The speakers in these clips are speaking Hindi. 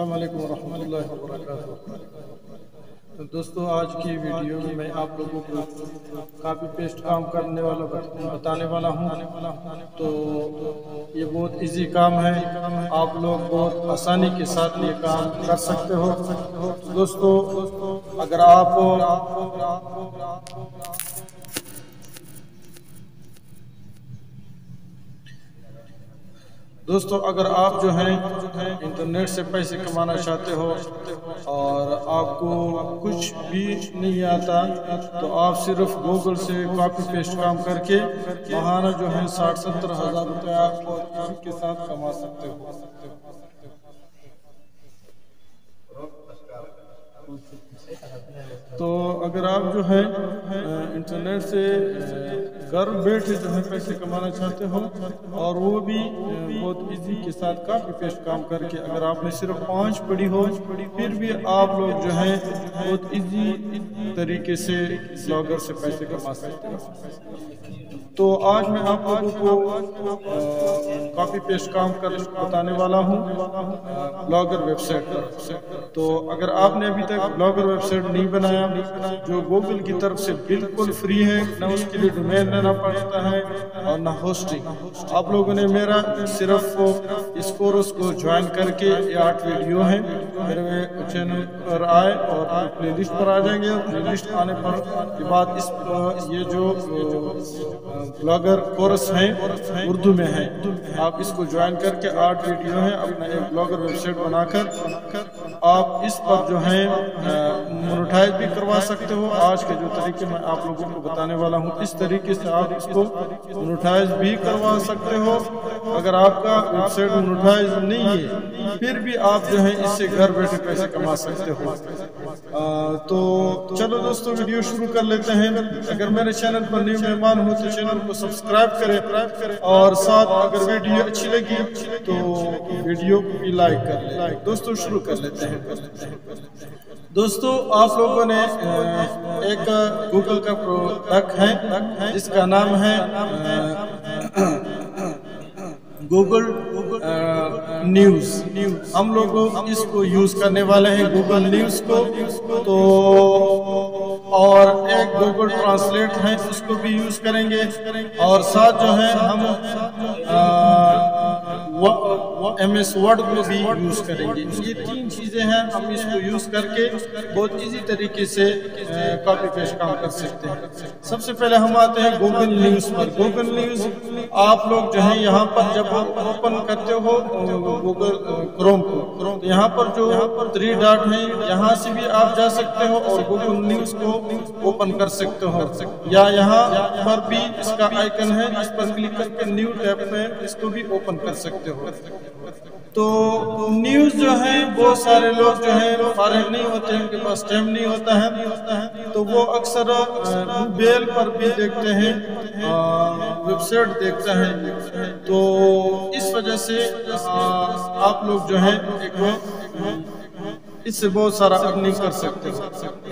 अस्सलाम वालेकुम रहमतुल्लाहि व बरकातुहू। दोस्तों, आज की वीडियो में मैं आप लोगों को कॉपी पेस्ट काम करने वाला बताने वाला हूं। तो ये बहुत इजी काम है, आप लोग बहुत आसानी के साथ ये काम कर सकते हो। दोस्तों, अगर आप जो हैं इंटरनेट से पैसे कमाना चाहते हो और आपको कुछ भी नहीं आता, तो आप सिर्फ गूगल से कॉपी पेस्ट काम करके महाना जो है 60-70 हज़ार रुपया और के साथ कमा सकते हो। तो अगर आप जो है इंटरनेट से घर बैठे जो है पैसे कमाना चाहते हो और वो भी बहुत इजी के साथ कॉपी पेस्ट काम करके, अगर आपने सिर्फ 5 पढ़ी हो फिर भी आप लोग जो है बहुत इजी तरीके से ब्लॉगर से पैसे कमा सकते हो। तो आज मैं आप लोगों को कॉपी पेस्ट काम कर बताने वाला हूँ ब्लॉगर वेबसाइट पर। तो अगर आपने अभी तक ब्लॉगर वेबसाइट नहीं बनाया, जो गूगल की तरफ से बिल्कुल फ्री है, ना उसके लिए डोमेन लेना पड़ता है और ना होस्टिंग, आप लोगों ने मेरा सिर्फ इस कोर्स को ज्वाइन करके ये 8 वीडियो हैं मेरे चैनल पर आए और प्लेलिस्ट पर आ जाएंगे। प्लेलिस्ट आने पर के बाद ये जो ब्लॉगर कोर्स है उर्दू में है, आप इसको ज्वाइन करके 8 वीडियो हैं, अपना एक ब्लॉगर वेबसाइट बनाकर आप इस पर जो है मोनेटाइज भी करवा सकते हो। आज के जो तरीके मैं आप लोगों को बताने वाला हूँ, इस तरीके से आप इसको मोनेटाइज भी करवा सकते हो। अगर आपका वेबसाइट मोनेटाइज नहीं है फिर भी आप जो है इससे घर बैठे पैसे कमा सकते हो। तो चलो दोस्तों, वीडियो शुरू कर लेते हैं। अगर मेरे चैनल पर न्यू मेहमान हो तो चैनल को सब्सक्राइब करें और साथ अगर वीडियो अच्छी लगी तो वीडियो को भी लाइक कर लें। दोस्तों, शुरू कर लेते हैं। दोस्तों, आप लोगों ने एक गूगल का प्रोडक्ट है जिसका नाम है गूगल न्यूज़। हम लोग इसको यूज करने वाले हैं गूगल न्यूज़ को। तो और एक गूगल ट्रांसलेट है, उसको भी यूज करेंगे और साथ जो है हम MS वर्ड को भी यूज करेंगे। ये 3 चीजें हैं, हम इसको यूज करके बहुत इजी तरीके से कॉपी पेस्ट काम कर सकते हैं। सबसे पहले हम आते हैं गूगल न्यूज़ पर। गूगल न्यूज़ आप लोग जो है यहाँ पर जब ओपन करते हो गूगल क्रोम को, तो यहाँ पर जो 3 डॉट है यहाँ से भी आप जा सकते हो और गूगल न्यूज़ को ओपन कर सकते हो, या यहाँ पर भी इसका आइकन है, इस पर क्लिक करके न्यू टैब में इसको भी ओपन कर सकते हो। तो न्यूज़ जो है बहुत सारे लोग जो है फारिग नहीं होते हैं, उनके पास टाइम नहीं होता है, तो वो अक्सर मोबाइल पर भी देखते हैं, वेबसाइट देखते हैं। तो इस वजह से आप लोग जो है इससे बहुत सारा अर्निंग कर सकते हो।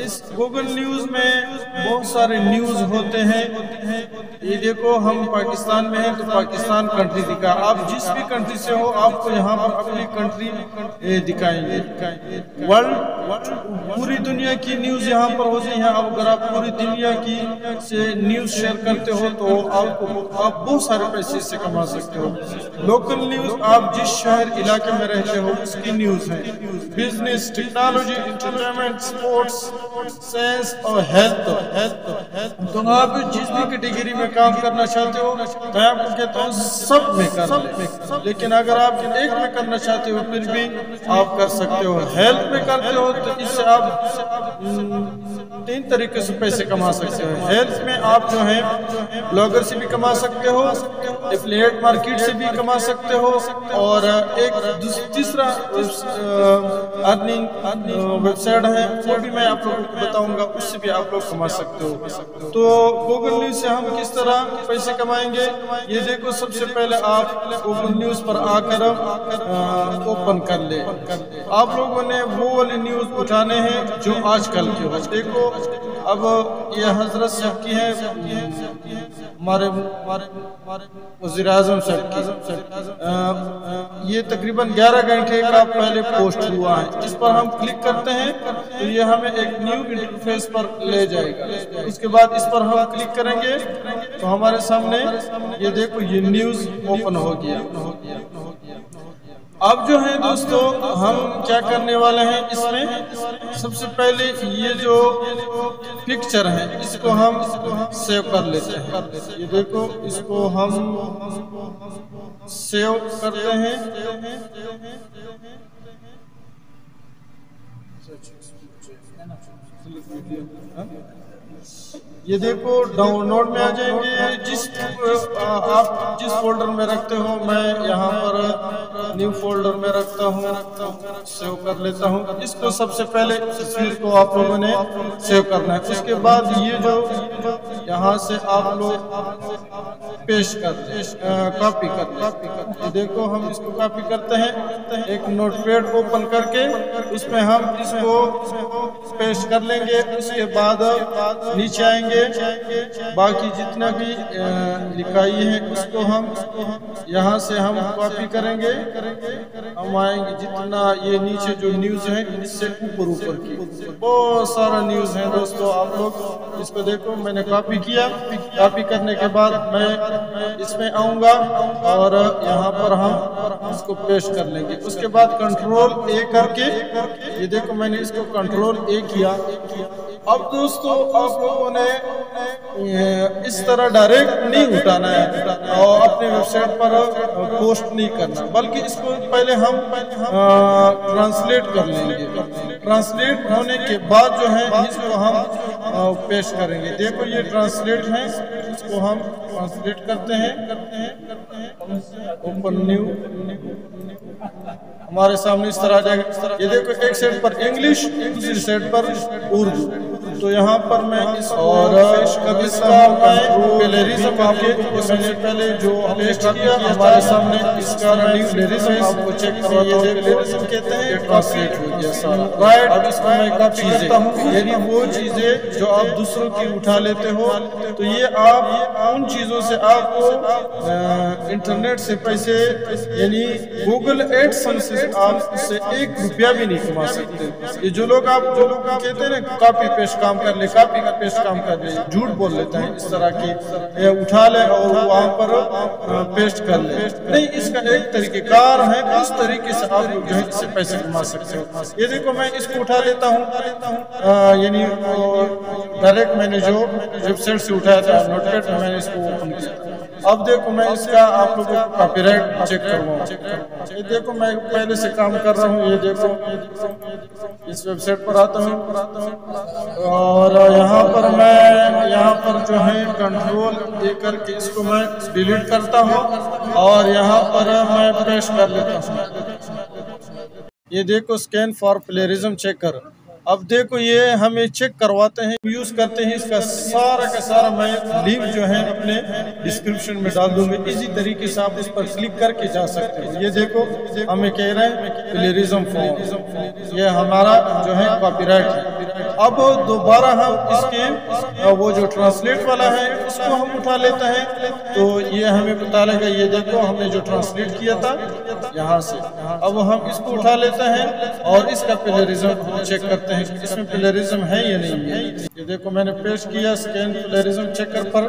इस गूगल न्यूज़ में बहुत सारे न्यूज़ होते हैं। ये देखो, हम पाकिस्तान में हैं तो पाकिस्तान कंट्री दिखा, आप जिस भी कंट्री से हो आपको यहाँ पर अपनी कंट्री दिखाएंगे। वर्ल्ड पूरी दुनिया की न्यूज़ यहाँ पर होती है। अब अगर आप पूरी दुनिया की से न्यूज़ शेयर करते हो तो आप बहुत सारे पैसे से कमा सकते हो। लोकल न्यूज़ आप जिस शहर इलाके में रहते हो उसकी न्यूज़ है। Business, technology, entertainment, sports, science और हेल्थ। तो आप जिस भी कैटेगरी में काम करना चाहते हो मैं आपको कहता हूँ सब में कर ले, लेकिन अगर आप एक में करना चाहते हो फिर भी आप कर सकते हो। हेल्थ में करते हो तो इससे आप 3 तरीके से पैसे कमा सकते हो। हेल्थ में आप जो है ब्लॉगर से भी कमा सकते हो, एफिलिएट मार्केट से भी कमा सकते हो, और एक तीसरा अर्निंग वेबसाइट है वो भी मैं आप लोगों को बताऊंगा, उससे भी आप लोग कमा सकते हो। तो गूगल न्यूज़ से हम किस तरह पैसे कमाएंगे, ये देखो। सबसे पहले आप गूगल न्यूज़ पर आकर ओपन कर ले। आप लोगों ने वो वाले न्यूज़ उठाने हैं जो आजकल के हो। देखो, अब ये हजरत साहब की है, हमारे वज़ीर आज़म साहब की, ये तकरीबन 11 घंटे का पहले पोस्ट हुआ है। इस पर हम क्लिक करते हैं तो ये हमें एक न्यू इंटरफेस पर ले जाएगा। उसके बाद इस पर हम क्लिक करेंगे तो हमारे सामने ये देखो ये न्यूज़ ओपन हो गया। अब जो है दोस्तों हम क्या करने वाले हैं, इसमें सबसे पहले ये जो पिक्चर है इसको हम सेव कर लेते हैं। ये देखो इसको हम सेव करते हैं। ये देखो डाउनलोड में आ जाएंगे। आप जिस फोल्डर में रखते हो, मैं यहाँ पर न्यू फोल्डर में रखता हूँ, सेव कर लेता हूँ। इसको सबसे पहले तस्वीर को आप लोगों ने सेव करना है। उसके बाद ये जो यहाँ से आप लोग पेश करते कॉपी करते, ये देखो हम इसको कॉपी करते हैं। एक नोटपैड ओपन करके उसमें हम इसको पेश कर लेंगे। उसके बाद नीचे आएंगे, बाकी जितना भी लिखाई है उसको हम यहाँ से हम कॉपी करेंगे। हम आएंगे जितना ये नीचे जो न्यूज़ है इससे ऊपर की बहुत सारा न्यूज़ है दोस्तों। आप लोग इसको देखो, मैंने कॉपी किया। कॉपी करने के बाद मैं इसमें आऊँगा और यहाँ पर हम इसको पेश कर लेंगे। उसके बाद कंट्रोल ए करके, ये देखो मैंने इसको कंट्रोल ए किया। अब दोस्तों आप लोगों ने इस तरह डायरेक्ट नहीं उठाना है और अपने वेबसाइट पर पोस्ट नहीं करना, बल्कि इसको पहले हम ट्रांसलेट कर लेंगे। ट्रांसलेट होने के बाद जो है इसको हम पेश करेंगे। देखो ये ट्रांसलेट है, इसको हम ट्रांसलेट करते हैं। ओपन न्यू, हमारे सामने इस तरह आ जाएगा। ये देखो एक साइड पर इंग्लिश, दूसरी साइड पर उर्दू। तो यहाँ पर मैं इस और इसका प्लेरिज्म मैंने पहले जो पेस्ट किया हमारे सामने इसका प्लेरिज्म आपको चेक करवाता हूँ। प्लेरिज्म कहते हैं, ट्रांसलेट हो गया सारा राइट। अब इसको मैं कॉपी करता हूँ, यानी वो चीजें जो आप दूसरों की उठा लेते हो, तो ये आप उन चीजों से आपको इंटरनेट से पैसे, यानी गूगल एडसेंस से आप उससे 1 रुपया भी नहीं कमा सकते। ये जो लोग कहते हैं ना कॉपी पेस्ट काम कर ले, कॉपी का पेस्ट काम कर ले, झूठ बोल लेते हैं इस तरह की, उठा ले और वहां पर पेस्ट कर ले। नहीं, इसका एक तरीकेकार है, इस तरीके से आप लोग जो है इससे पैसे कमा सकते हो। ये देखो मैं इसको उठा लेता हूँ, यानी डायरेक्ट मैंने जो वेबसाइट से उठाया था नोटपैड में, मैंने इसको ओपन किया। अब देखो मैं इसका आप लोगों को कॉपीराइट चेक करवाऊँ। ये देखो मैं पहले से काम कर रहा हूँ। ये देखो इस वेबसाइट पर आता हूँ और यहाँ पर जो है कंट्रोल ए करके इसको मैं डिलीट करता हूँ और यहाँ पर मैं पेस्ट कर लेता हूँ। ये देखो स्कैन फॉर प्लेरिज्म चेकर। अब देखो ये हमें चेक करवाते हैं, यूज करते हैं। इसका सारा का सारा मैं लिंक जो है अपने डिस्क्रिप्शन में डाल दूंगा। इजी तरीके से आप इस पर क्लिक करके जा सकते हैं। ये देखो हमें कह रहे हैं प्लेरिज्म फॉर्म, ये हमारा जो है कॉपीराइट है। अब दोबारा हम इसके वो जो ट्रांसलेट वाला है उसको हम उठा लेते हैं, तो ये हमें बता लेगा। ये देखो हमने जो ट्रांसलेट किया था यहाँ से, अब हम इसको उठा लेते हैं और इसका प्लेरिज्म चेक करते हैं इसमें प्लेरिज्म है या नहीं है। ये देखो मैंने पेश किया स्कैन प्लेरिज्म चेकर पर,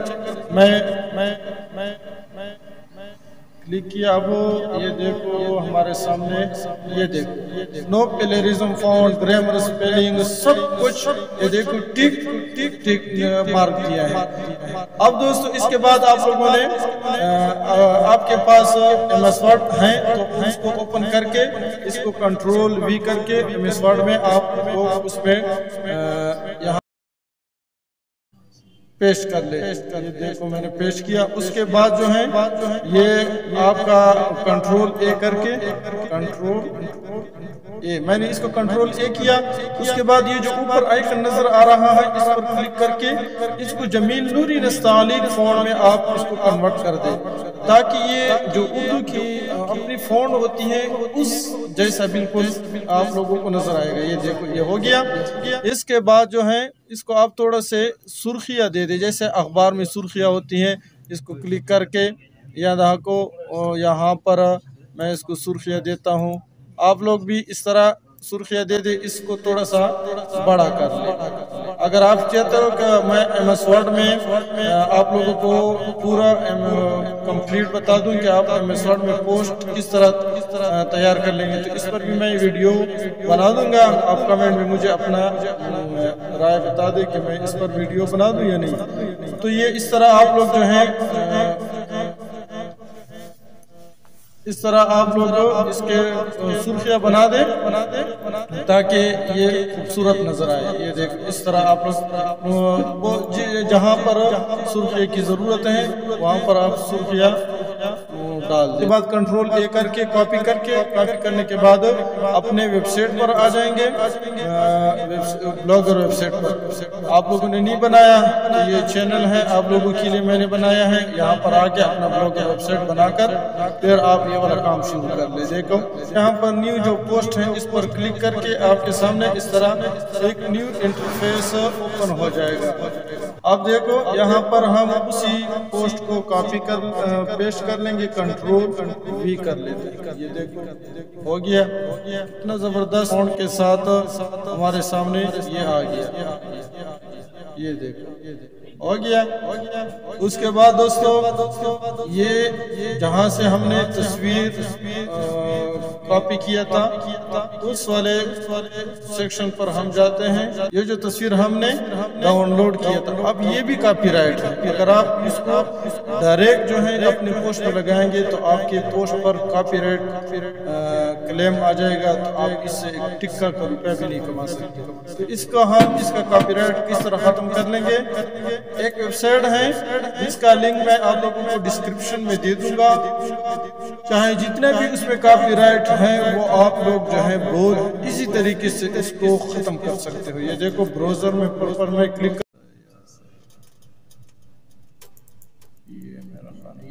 मैं क्लिक किया। अब ये देखो हमारे सामने, ये देखो no plagiarism found, grammar, spelling सब कुछ ये देखो टिक टिक टिक मार्क किया है। अब दोस्तों इसके बाद आप लोगों ने आपके पास MS वर्ड है तो उसको ओपन करके इसको कंट्रोल V करके MS वर्ड में आपको उसमें यहाँ पेस्ट कर ले। ये देखो मैंने पेस्ट किया। उसके बाद जो है ये आपका कंट्रोल A करके कंट्रोल ये मैंने इसको कंट्रोल ए किया। उसके बाद ये जो ऊपर आइकन नजर आ रहा है इस पर क्लिक करके इसको जमील नूरी नस्तालिक फ़ॉन्ट में आप इसको कन्वर्ट कर दें, ताकि ये जो उर्दू की अपनी फ़ॉन्ट होती है उस जैसा बिल्कुल आप लोगों को नजर आएगा। ये देखो ये हो गया। इसके बाद जो है इसको आप थोड़ा से सुर्खियाँ दे दे, जैसे अखबार में सुर्खियाँ होती हैं। इसको क्लिक करके यहाँ पर मैं इसको सुर्खियाँ देता हूँ। आप लोग भी इस तरह सुर्खियाँ दे दे, इसको थोड़ा सा बड़ा कर ले। अगर आप चाहते हो कि मैं MS वर्ड में आप लोगों को पूरा कंप्लीट बता दूं कि आप MS वर्ड में पोस्ट किस तरह तैयार कर लेंगे, तो इस पर भी मैं वीडियो बना दूंगा। आप कमेंट में मुझे अपना राय बता दें कि मैं इस पर वीडियो बना दूं या नहीं। तो ये इस तरह आप लोग जो हैं इस तरह आप लोग इसके सुर्खियाँ बना दे ताकि ये खूबसूरत नजर आए। ये देख इस तरह आप लोग जहाँ पर सुर्खिया की जरूरत है वहाँ पर आप सुर्खियाँ डाल दें। बाद कंट्रोल ए करके कॉपी करने के बाद अपने वेबसाइट पर आ जाएंगे। ब्लॉगर वेबसाइट पर आप लोगों ने नहीं बनाया तो ये चैनल है आप लोगों के लिए मैंने बनाया है। यहाँ पर आके अपना ब्लॉगर वेबसाइट बनाकर फिर आप ये वाला काम शुरू कर ले। देखो यहाँ पर न्यू जो पोस्ट है इस पर क्लिक करके आपके सामने इस तरह एक न्यू इंटरफेस ओपन हो जाएगा। अब देखो यहाँ पर हम उसी पोस्ट को कॉपी कर पेस्ट कर लेंगे, कंट्रोल भी कर लेते हैं। ये देखो हो गया। इतना जबरदस्त फ़ॉन्ट के साथ हमारे सामने ये आ गया। ये देखो हो गया। उसके बाद दोस्तों ये जहाँ से हमने तस्वीर कॉपी किया था उस वाले सेक्शन पर हम जाते हैं। ये जो तस्वीर हमने डाउनलोड किया था अब ये भी कॉपीराइट है। अगर आप इसको डायरेक्ट जो है अपने पोस्ट पर लगाएंगे तो आपके पोस्ट पर कॉपीराइट क्लेम आ जाएगा, तो आप इससे एक टिक्का का रुपया भी नहीं कमा सकते। तो इसका हम इसका कॉपीराइट किस तरह खत्म कर लेंगे। एक वेबसाइट है जिसका लिंक मैं आप लोगों को डिस्क्रिप्शन में दे दूंगा। चाहे जितने भी उसमें कॉपीराइट है वो आप लोग जो है बहुत इसी तरीके से इसको खत्म कर सकते हो। ये देखो ब्राउजर में पर मैं क्लिक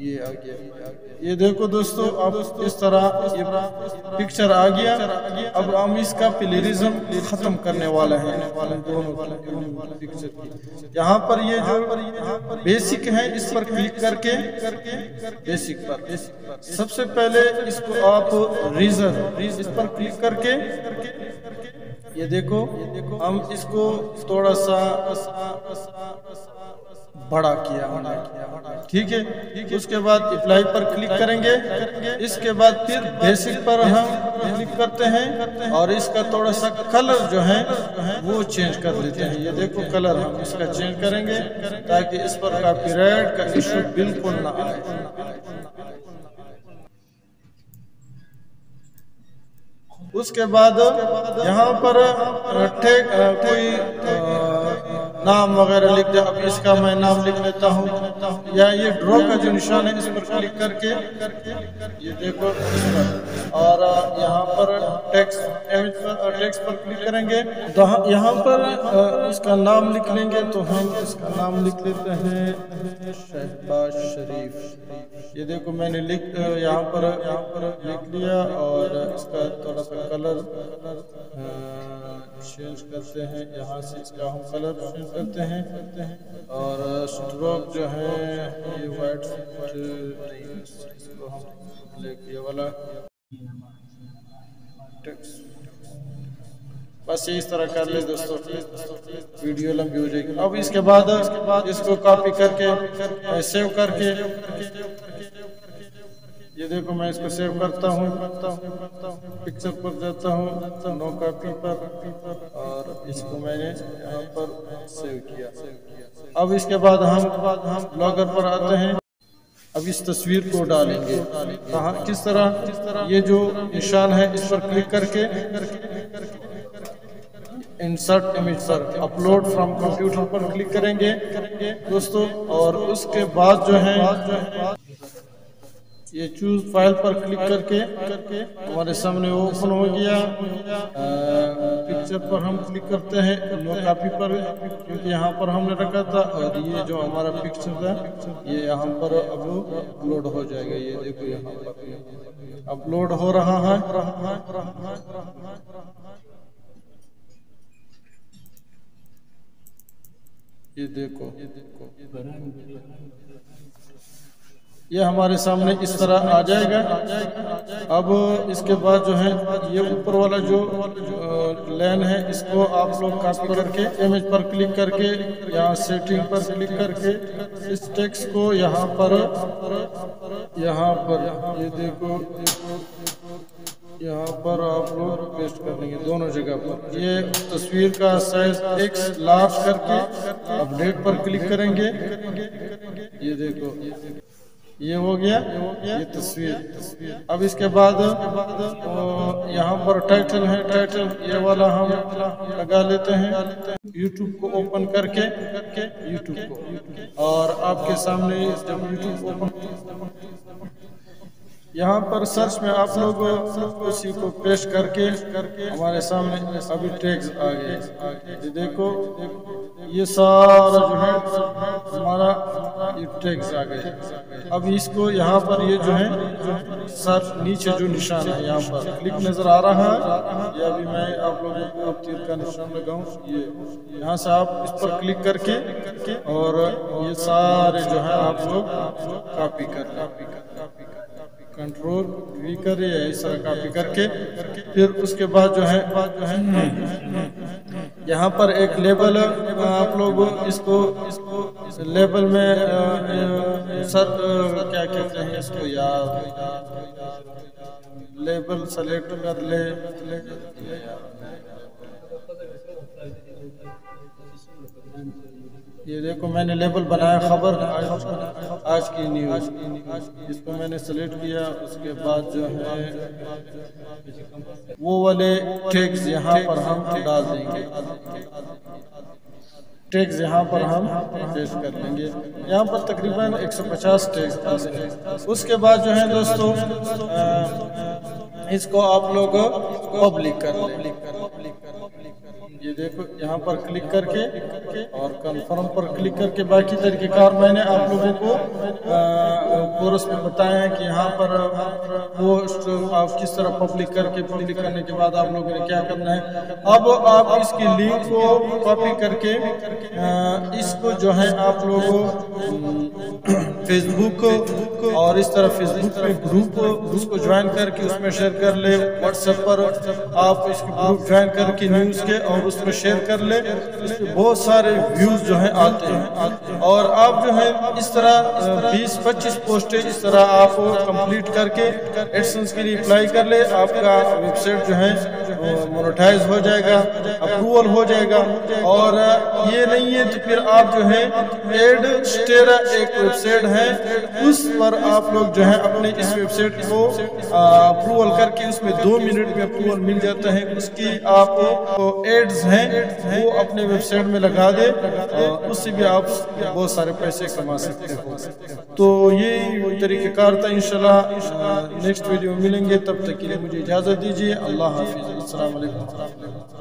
ये आ गया। ये देखो दोस्तों अब इस तरह ये पिक्चर आ गया। अब हम इसका प्लेलिज्म खत्म करने वाला है दोनों पिक्चर की। यहाँ पर ये जो बेसिक है इस पर क्लिक करके बेसिक पर सबसे पहले इसको आप रीजन इस पर क्लिक करके ये देखो हम इसको थोड़ा सा बड़ा किया, ठीक है। उसके बाद अप्लाई पर क्लिक करेंगे। इसके बाद फिर बेसिक पर हम क्लिक करते हैं और इसका थोड़ा सा कलर जो है वो चेंज कर लेते हैं। ये देखो कलर हम इसका चेंज करेंगे ताकि इस पर कॉपीराइट का इशू बिल्कुल ना आए। उसके बाद यहाँ पर कोई नाम वगैरह लिख दे। अब इसका मैं नाम लिख लेता हूँ या ये ड्रॉ का जो निशान है इस पर क्लिक करके ये देखो इस पर और यहाँ पर टेक्स्ट पर क्लिक करेंगे तो यहाँ पर इसका नाम लिख लेंगे। तो हम इसका नाम लिख लेते हैं शहबाज शरीफ। ये देखो मैंने यहाँ पर लिख लिया और इसका थोड़ा सा कलर चेंज करते हैं। यहाँ से इसका हम कलर चेंज करते हैं और स्ट्रोक जो है ये वाइट इसको हम ब्लैक ये वाला टेक्स्ट बस इस तरह कर ले दोस्तों। वीडियो लंबी हो जाएगी। अब इसके बाद इसको कॉपी करके सेव करके ये देखो मैं इसको सेव करता हूँ पिक्चर पर जाता हूँ नो कॉपी पर और इसको मैंने यहाँ पर सेव किया। अब इसके बाद हम ब्लॉगर पर आते हैं। अब इस तस्वीर को डालेंगे कहाँ किस तरह ये जो निशान है इस पर क्लिक करके इंसर्ट इमेज पर अपलोड फ्रॉम कंप्यूटर पर क्लिक करेंगे दोस्तों। और उसके बाद जो है ये चूज फाइल पर क्लिक करके हमारे सामने ओपन हो गया। पिक्चर पर हम क्लिक करते हैं नो कॉपी पर, क्योंकि यहाँ पर हमने रखा था, और ये जो हमारा पिक्चर था ये यहाँ पर अपलोड हो जाएगा। ये देखो यहाँ पर अपलोड हो रहा है। ये देखो ये हमारे सामने इस तरह आ जाएगा। अब इसके बाद जो है ये ऊपर वाला जो लाइन है इसको आप लोग कॉपी करके इमेज पर क्लिक करके यहाँ सेटिंग पर क्लिक करके इस टेक्स्ट को यहाँ पर ये देखो यहाँ पर आप लोग पेस्ट कर लेंगे दोनों जगह पर। ये तस्वीर का साइज X लार्ज करके अपडेट पर क्लिक करेंगे। ये देखो ये हो गया ये तस्वीर। अब इसके बाद यहाँ पर टाइटल है, टाइटल ये वाला हम लगा लेते हैं। यूट्यूब को ओपन करके यूट्यूब को, और आपके सामने जब यूट्यूब ओपन, यहाँ पर सर्च में आप लोग उसी को पेस्ट करके हमारे सामने अभी टैग्स आ गए। ये देखो ये सारा जो है हमारा ये टैग्स आ गए। अब इसको यहाँ पर ये जो है सर्च नीचे जो निशान है यहाँ पर क्लिक नजर आ रहा है, ये अभी मैं आप लोगों को तीर का निशान लगाऊं, ये यहाँ से आप इस पर क्लिक करके और ये सारे जो है आप लोग कॉपी कर कंट्रोल वी करे इस तरह कॉपी करके, फिर उसके बाद जो है यहाँ पर एक लेबल आप लोग इसको लेबल में सर क्या कहते हैं इसको यार, लेबल सेलेक्ट कर ले। ये देखो मैंने लेबल बनाया खबर आज की न्यूज़, इसको मैंने सेलेक्ट किया। उसके बाद जो है वो वाले टैग्स यहाँ पर हम डाल देंगे, टैग्स यहाँ पर हम पेस्ट कर लेंगे। यहाँ पर तकरीबन 150 टैग्स डालते हैं। उसके बाद जो है दोस्तों इसको आप लोग पब्लिक कर लें। ये देखो यहाँ पर क्लिक करके और कंफर्म पर क्लिक करके, बाकी तरीकेकार मैंने आप लोगों को कोर्स में बताया है कि यहाँ पर पोस्ट आप किस तरह पब्लिक करके, पब्लिक करने के बाद आप लोगों ने क्या करना है। अब आप इसकी लिंक को कॉपी करके इसको जो है आप लोग फेसबुक और इस तरह फेसबुक पे ग्रुप उसको ज्वाइन करके उसमें शेयर कर ले। व्हाट्सएप पर आप इसको ग्रुप ज्वाइन करके न्यूज़ के और उसमें शेयर कर ले, इसमें बहुत सारे व्यूज जो है आते हैं। और आप जो है इस तरह 20-25 पोस्टें इस तरह आप कंप्लीट करके एडसेंस के लिए अप्लाई कर ले, आपका वेबसाइट जो है मोनेटाइज हो जाएगा, अप्रूवल हो जाएगा। और ये नहीं है तो फिर आप जो है एडस्टेरा एक वेबसाइट है, उस पर आप लोग जो है अपने इस वेबसाइट को अप्रूवल करके उसमें 2 मिनट में अप्रूवल मिल जाता है। उसकी आप एड्स हैं वो अपने वेबसाइट में लगा दे, उससे भी आप बहुत सारे पैसे कमा सकते हो। तो ये तरीक़ेकार था। इंशाल्लाह नेक्स्ट वीडियो में मिलेंगे, तब तक के लिए मुझे इजाज़त दीजिए। अल्लाह हाफिज़। अस्सलाम वालेकुम।